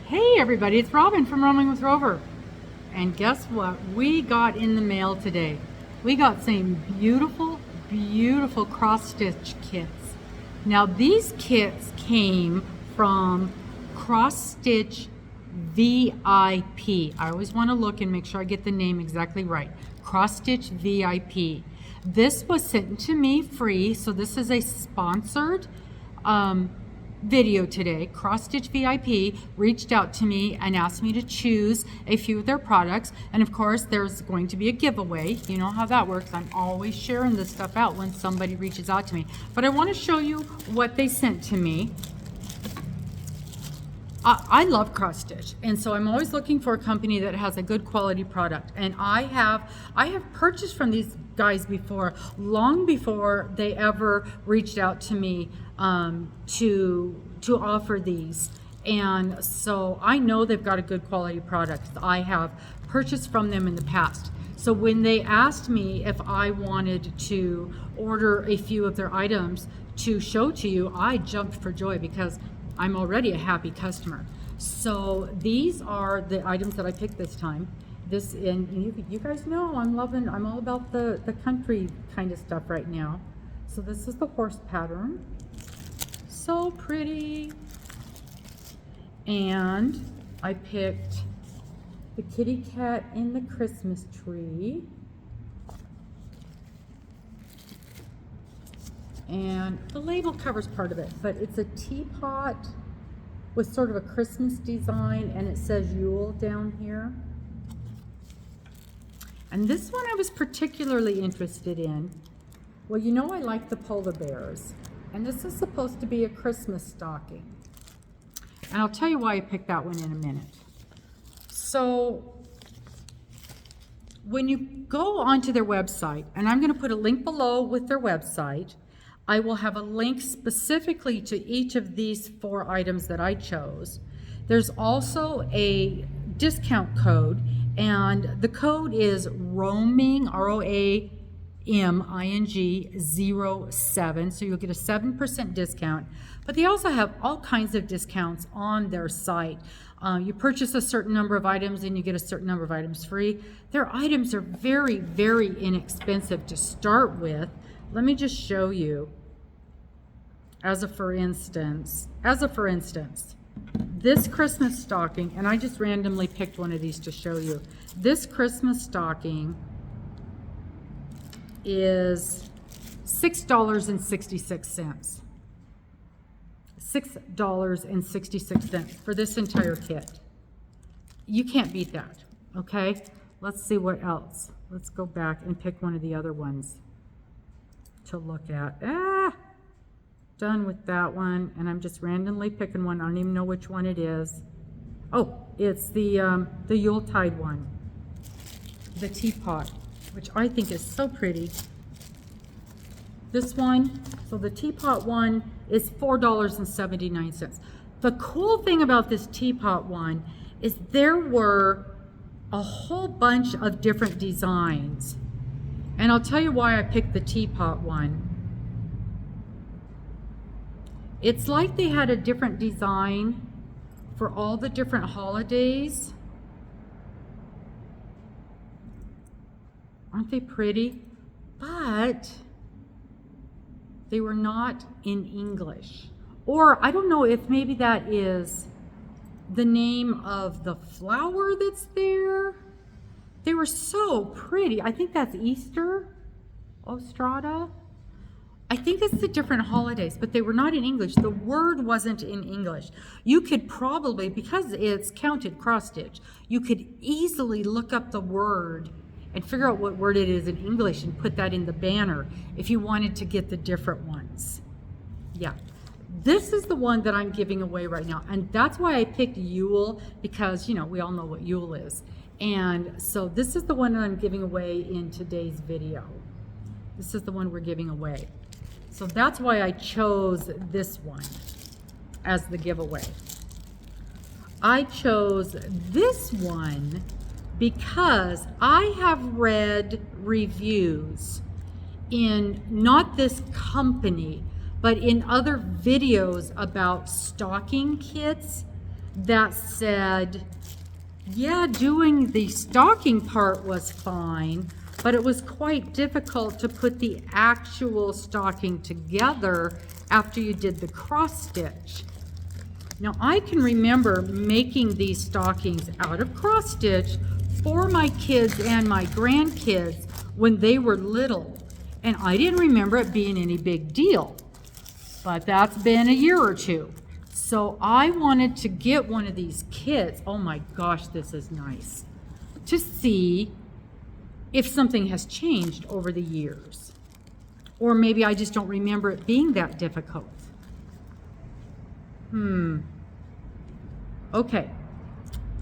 Hey everybody, it's Robin from Roaming with Rover. And guess what? We got in the mail today. We got some beautiful cross-stitch kits. Now these kits came from CrossStitch VIP. I always want to look and make sure I get the name exactly right. CrossStitch VIP. This was sent to me free, so this is a sponsored video today. CrossStitch VIP reached out to me and asked me to choose a few of their products, and of course there's going to be a giveaway. You know how that works. I'm always sharing this stuff out when somebody reaches out to me, but I want to show you what they sent to me. I love CrossStitch, and so I'm always looking for a company that has a good quality product, and I have purchased from these guys before, long before they ever reached out to me to offer these. And so I know they've got a good quality product. I have purchased from them in the past. So when they asked me if I wanted to order a few of their items to show to you, I jumped for joy because I'm already a happy customer. So these are the items that I picked this time. This, and you guys know I'm all about the country kind of stuff right now. So this is the horse pattern. So pretty. And I picked the kitty cat in the Christmas tree. And the label covers part of it, but it's a teapot with sort of a Christmas design, and it says Yule down here. And this one I was particularly interested in. Well, you know I like the polar bears, and this is supposed to be a Christmas stocking. And I'll tell you why I picked that one in a minute. So when you go onto their website, and I'm going to put a link below with their website, I will have a link specifically to each of these 4 items that I chose. There's also a discount code, and the code is roaming, ROAMING 07, so you'll get a 7% discount. But they also have all kinds of discounts on their site. You purchase a certain number of items and you get a certain number of items free. Their items are very inexpensive to start with. Let me just show you, as a for instance, this Christmas stocking, and I just randomly picked one of these to show you. This Christmas stocking is $6.66. $6.66 for this entire kit. You can't beat that, okay? Let's see what else. Let's go back and pick one of the other ones to look at. Done with that one, and I'm just randomly picking one. I don't even know which one it is. Oh, it's the Yuletide one, the teapot, which I think is so pretty. This one, so the teapot one is $4.79. The cool thing about this teapot one is there were a whole bunch of different designs, and I'll tell you why I picked the teapot one. It's like they had a different design for all the different holidays. Aren't they pretty? But they were not in English. Or I don't know if maybe that is the name of the flower that's there. They were so pretty. I think that's Easter, Ostrada. I think it's the different holidays, but they were not in English. The word wasn't in English. You could probably, because it's counted cross-stitch, you could easily look up the word and figure out what word it is in English and put that in the banner if you wanted to get the different ones. Yeah. This is the one that I'm giving away right now, and that's why I picked Yule, because, you know, we all know what Yule is. And so this is the one that I'm giving away in today's video. This is the one we're giving away. So that's why I chose this one as the giveaway. I chose this one because I have read reviews in not this company, but in other videos about stocking kits that said, yeah, doing the stocking part was fine, but it was quite difficult to put the actual stocking together after you did the cross stitch. Now I can remember making these stockings out of cross stitch for my kids and my grandkids when they were little, and I didn't remember it being any big deal, but that's been a year or two. So I wanted to get one of these kits. Oh my gosh, this is nice. To see if something has changed over the years. Or maybe I just don't remember it being that difficult. Okay.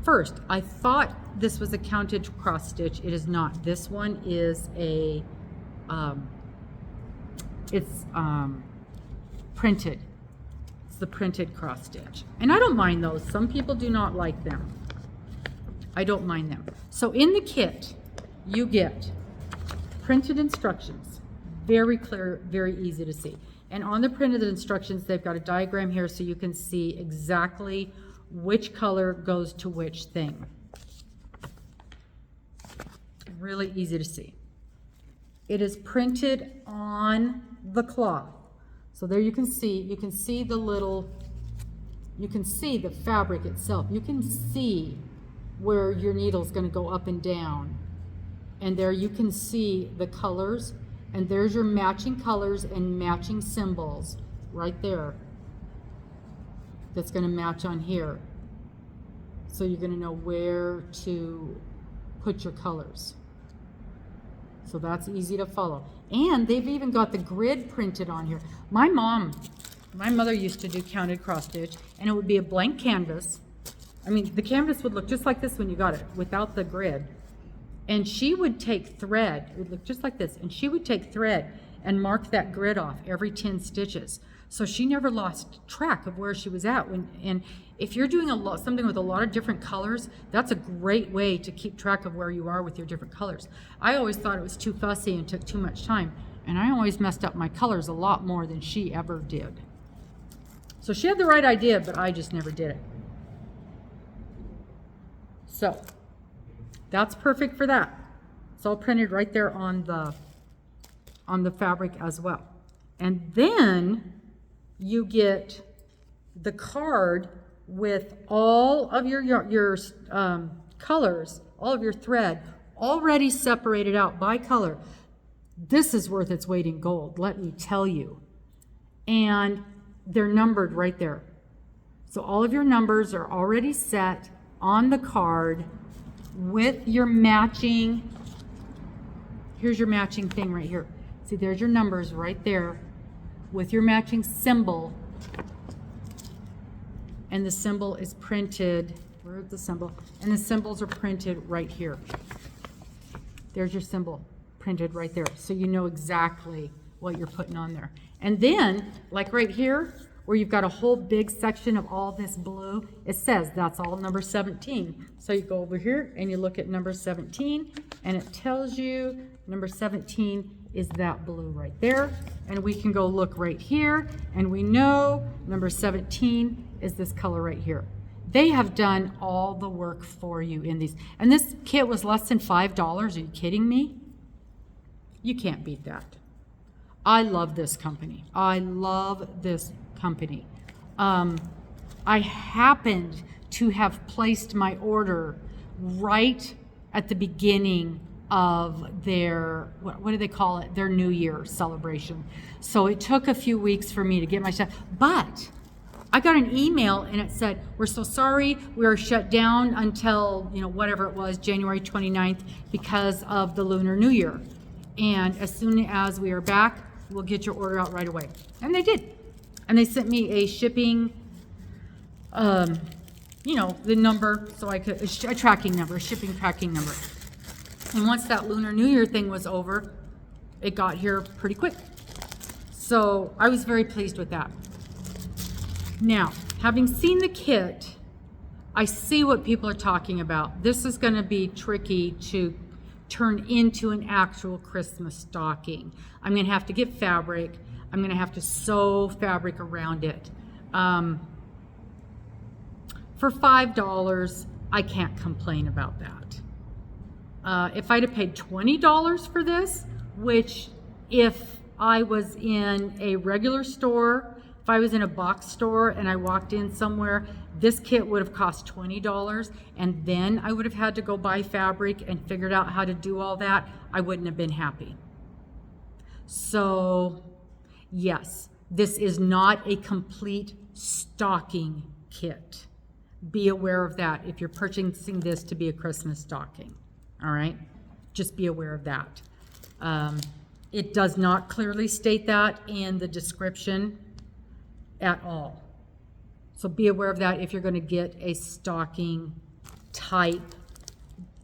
First, I thought this was a counted cross stitch. It is not. This one is a, printed. It's the printed cross stitch. And I don't mind those. Some people do not like them. I don't mind them. So in the kit, you get printed instructions. Very clear, very easy to see. And on the printed instructions, they've got a diagram here so you can see exactly which color goes to which thing. Really easy to see. It is printed on the cloth. So there you can see the little, you can see the fabric itself. You can see where your needle's going to go up and down. And there you can see the colors, and there's your matching colors and matching symbols right there. That's going to match on here. So you're going to know where to put your colors. So that's easy to follow. And they've even got the grid printed on here. My mother used to do counted cross stitch, and it would be a blank canvas. I mean, the canvas would look just like this when you got it, without the grid. And she would take thread, it would look just like this, and she would take thread and mark that grid off every 10 stitches. So she never lost track of where she was at. And if you're doing something with a lot of different colors, that's a great way to keep track of where you are with your different colors. I always thought it was too fussy and took too much time, and I always messed up my colors a lot more than she ever did. So she had the right idea, but I just never did it. So that's perfect for that. It's all printed right there on the fabric as well. And then you get the card with all of your colors, all of your thread already separated out by color. This is worth its weight in gold, let me tell you. And they're numbered right there. So all of your numbers are already set on the card with your matching. Here's your matching thing right here. See, there's your numbers right there with your matching symbol. And the symbol is printed. Where's the symbol? And the symbols are printed right here. There's your symbol printed right there. So you know exactly what you're putting on there. And then, like right here, where you've got a whole big section of all this blue, it says that's all number 17. So you go over here and you look at number 17, and it tells you number 17 is that blue right there. And we can go look right here, and we know number 17 is this color right here. They have done all the work for you in these. And this kit was less than $5. Are you kidding me? You can't beat that. I love this company. I love this company. I happened to have placed my order right at the beginning of their, what do they call it? Their New Year celebration. So it took a few weeks for me to get my stuff, but I got an email and it said, we're so sorry, we are shut down until, whatever it was, January 29th because of the Lunar New Year. And as soon as we are back, we'll get your order out right away. And they did. And they sent me a shipping, the number, so I could, a tracking number, a shipping tracking number. And once that Lunar New Year thing was over, it got here pretty quick. So I was very pleased with that. Now, having seen the kit, I see what people are talking about. This is going to be tricky to turn into an actual Christmas stocking. I'm going to have to get fabric. I'm going to have to sew fabric around it. For $5, I can't complain about that. If I'd have paid $20 for this, which if I was in a regular store, if I was in a box store and I walked in somewhere, this kit would have cost $20, and then I would have had to go buy fabric and figured out how to do all that. I wouldn't have been happy. So yes, this is not a complete stocking kit. Be aware of that if you're purchasing this to be a Christmas stocking. All right, just be aware of that. It does not clearly state that in the description at all. So be aware of that if you're going to get a stocking type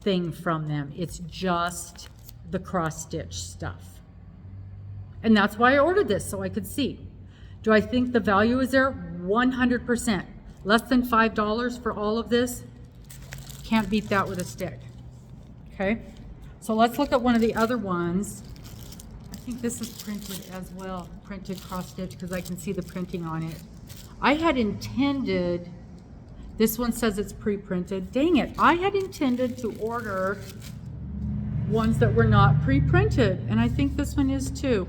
thing from them. It's just the cross stitch stuff. And that's why I ordered this, so I could see. Do I think the value is there? 100%. Less than $5 for all of this. Can't beat that with a stick. Okay, so let's look at one of the other ones. I think this is printed as well, printed cross stitch, because I can see the printing on it. I had intended, this one says it's pre-printed. Dang it, I had intended to order ones that were not pre-printed, and I think this one is too.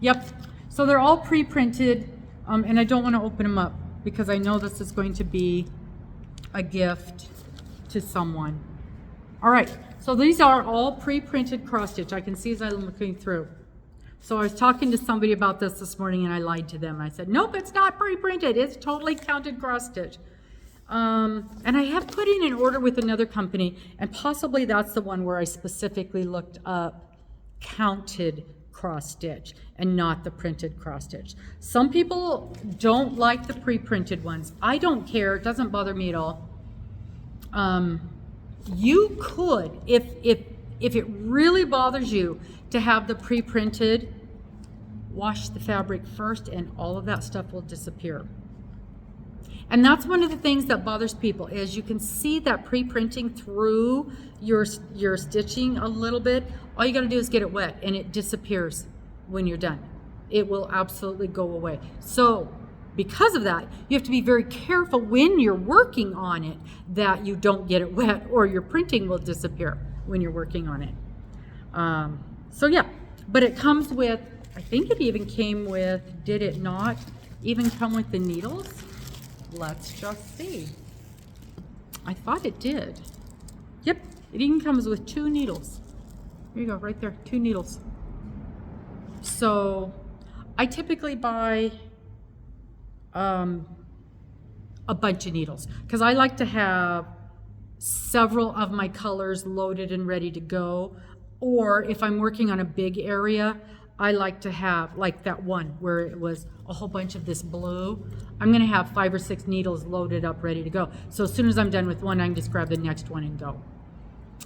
Yep, so they're all pre-printed, and I don't want to open them up because I know this is going to be a gift to someone. All right, so these are all pre-printed cross stitch. I can see as I'm looking through. So I was talking to somebody about this morning and I lied to them. I said, nope, it's not pre-printed. It's totally counted cross stitch. And I have put in an order with another company, and possibly that's the one where I specifically looked up counted cross stitch and not the printed cross stitch. Some people don't like the pre-printed ones. I don't care. It doesn't bother me at all. You could, if it really bothers you to have the pre-printed, wash the fabric first and all of that stuff will disappear. And that's one of the things that bothers people, is you can see that pre-printing through your stitching a little bit. All you got to do is get it wet and it disappears when you're done. It will absolutely go away. So because of that, you have to be very careful when you're working on it that you don't get it wet, or your printing will disappear when you're working on it. So yeah, but it comes with, I think it even came with, did it not even come with the needles? Let's just see. I thought it did. Yep, it even comes with 2 needles. Here you go, right there, 2 needles. So I typically buy a bunch of needles because I like to have several of my colors loaded and ready to go. Or if I'm working on a big area, I like to have, like that one where it was a whole bunch of this blue, I'm going to have 5 or 6 needles loaded up ready to go. So as soon as I'm done with one, I can just grab the next one and go,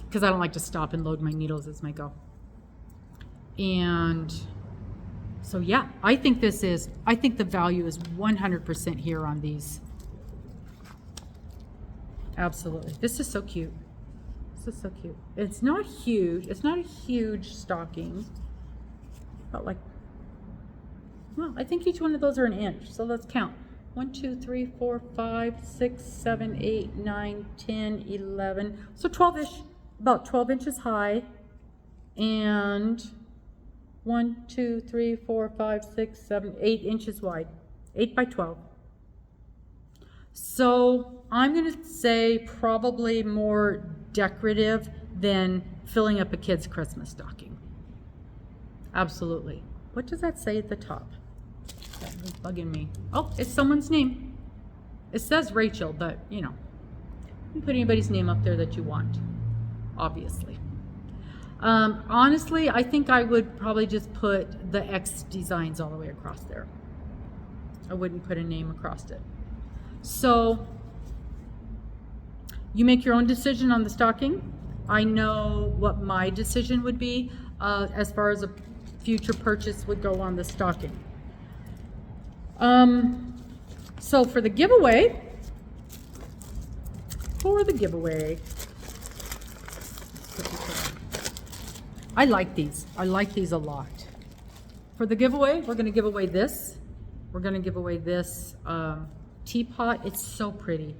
because I don't like to stop and load my needles as I go. And so yeah, I think the value is 100% here on these. Absolutely. This is so cute. This is so cute. It's not huge. It's not a huge stocking. But like, well, I think each one of those are an inch. So let's count. 1, 2, 3, 4, 5, 6, 7, 8, 9, 10, 11. So 12-ish, about 12 inches high. And 1, 2, 3, 4, 5, 6, 7, 8 inches wide. 8 by 12. So I'm going to say probably more decorative than filling up a kid's Christmas stocking. Absolutely. What does that say at the top? That is bugging me. Oh, it's someone's name. It says Rachel, but you know, you can put anybody's name up there that you want, obviously. Honestly, I think I would probably just put the X designs all the way across there. I wouldn't put a name across it. So you make your own decision on the stocking. I know what my decision would be as far as a future purchase would go on the stocking. So for the giveaway, I like these. I like these a lot. For the giveaway, we're going to give away this. We're going to give away this teapot. It's so pretty.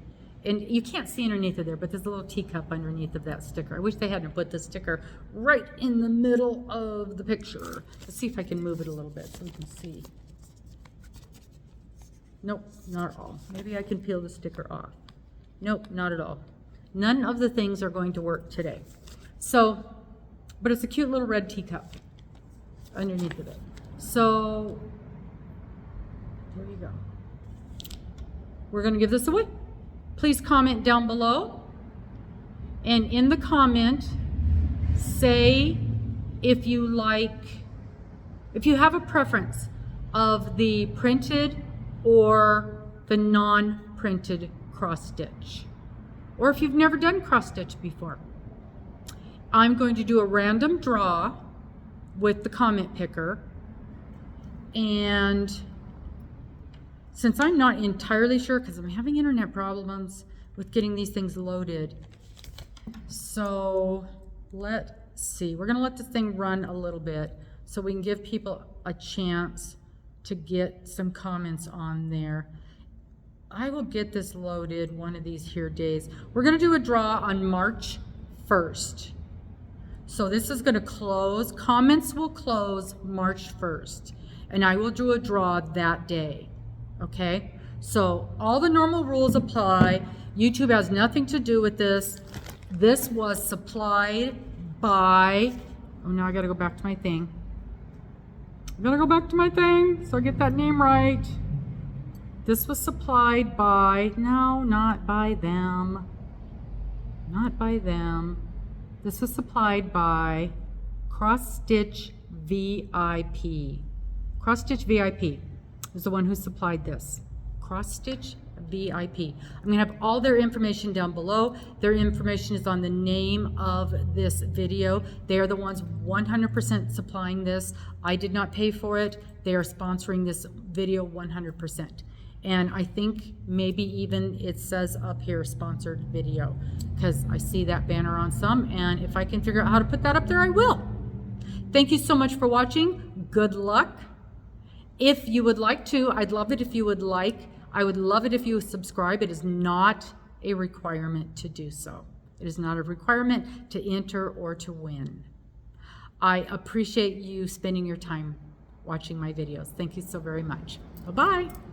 And you can't see underneath of there, but there's a little teacup underneath of that sticker. I wish they hadn't put the sticker right in the middle of the picture. Let's see if I can move it a little bit so we can see. Nope, not at all. Maybe I can peel the sticker off. Nope, not at all. None of the things are going to work today. So, but it's a cute little red teacup underneath of it. So, there you go. We're going to give this away. Please comment down below. And in the comment, say if you have a preference of the printed or the non-printed cross stitch. Or if you've never done cross stitch before. I'm going to do a random draw with the comment picker. And since I'm not entirely sure, because I'm having internet problems with getting these things loaded, so let's see. We're going to let this thing run a little bit so we can give people a chance to get some comments on there. I will get this loaded one of these here days. We're going to do a draw on March 1st. So this is going to close. Comments will close March 1st. And I will do a draw that day. Okay, so all the normal rules apply. YouTube has nothing to do with this. This was supplied by, oh, now I gotta go back to my thing. I gotta go back to my thing so I get that name right. This was supplied by, no, not by them. Not by them. This was supplied by CrossStitch VIP. CrossStitch VIP is the one who supplied this. CrossStitch VIP. I'm going to have all their information down below. Their information is on the name of this video. They are the ones 100% supplying this. I did not pay for it. They are sponsoring this video 100%. And I think maybe even it says up here sponsored video, because I see that banner on some, and if I can figure out how to put that up there, I will. Thank you so much for watching. Good luck. If you would like to, I'd love it if you would like. I would love it if you subscribe. It is not a requirement to do so. It is not a requirement to enter or to win. I appreciate you spending your time watching my videos. Thank you so very much. Bye-bye.